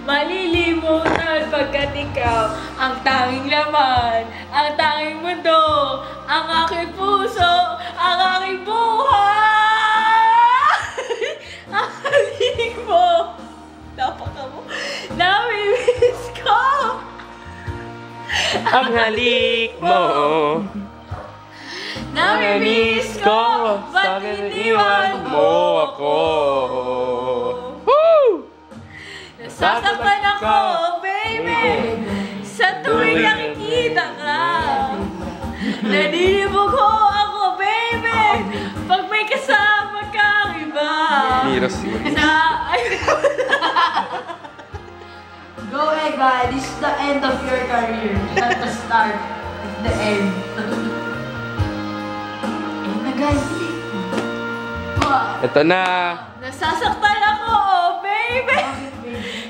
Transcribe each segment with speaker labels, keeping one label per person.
Speaker 1: malilimutan pagkat ikaw ang tanging laman, ang tanging mundo, ang aking puso, ang aking buhay! Ang halik mo! Napaka mo! Namimiss ko!
Speaker 2: Ang halik mo!
Speaker 1: Namimiss ko! Ba't iniwan mo ako? Nasasaktan ako, baby! Sa tuwing nakikita ka! Naninibog ko ako, baby! Pag may kasama kang iba!
Speaker 3: Go Ega, this is the end of your career. Not the start, it's the end. Ayun na guys.
Speaker 2: Ito na!
Speaker 1: Nasasaktan ako, baby!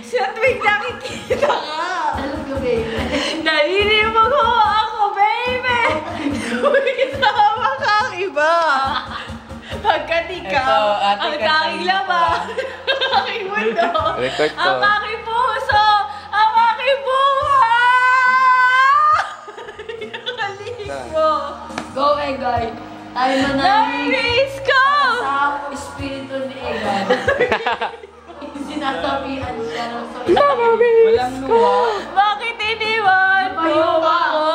Speaker 1: Sa tuwing nakikita ka!
Speaker 3: Alam ko baby.
Speaker 1: Naninibog ko ako, baby! Kung kasama kang iba! Pagkat ikaw, ang tanging laman, ang aking mundo, ang aking puso, ang aking buhay! Ang halik mo!
Speaker 3: Go Egay. Tayo na
Speaker 1: Namimiss ko!
Speaker 3: sa espiritu ni Egay. Sinasabihan siya ng
Speaker 2: Walang luha!
Speaker 1: Bakit iniwan mo ako?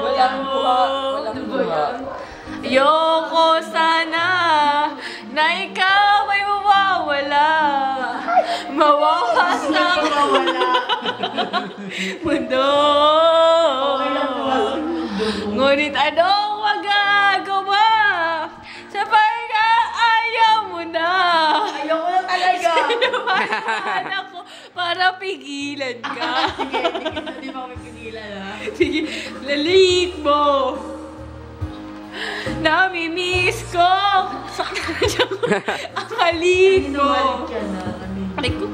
Speaker 2: Walang luha! Walang luha!
Speaker 1: Ayoko sana na ikaw ay mawawala. Mawawasak mundo. Ngunit anong magagawa? Sa pagka ayaw mo na.
Speaker 3: Ayoko na talaga.
Speaker 1: Sinamahan ako para pigilan ka.
Speaker 3: Sige, hindi pa kami pigilan ha.
Speaker 1: Sige, lalik mo. Namimiss ko! Sakta na siya. Ang halik mo! Halik ko.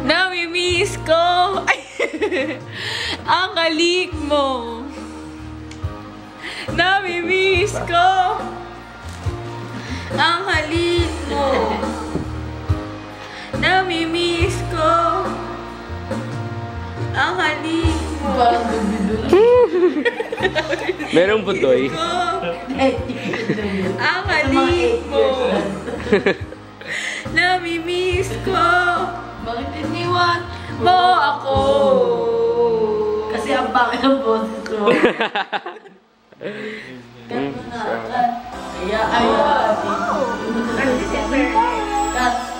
Speaker 1: Namimiss ko! Ay! Ang halik mo! Namimiss ko! Ang halik mo! Namimiss ko! Ang halik mo!
Speaker 2: Merong butoy.
Speaker 1: Ang halik mo! Namimiss ko! Bakit iniwan mo ako?
Speaker 3: Kasi ang bakit ng boses mo. Kaya,
Speaker 1: Ay,
Speaker 3: Cut.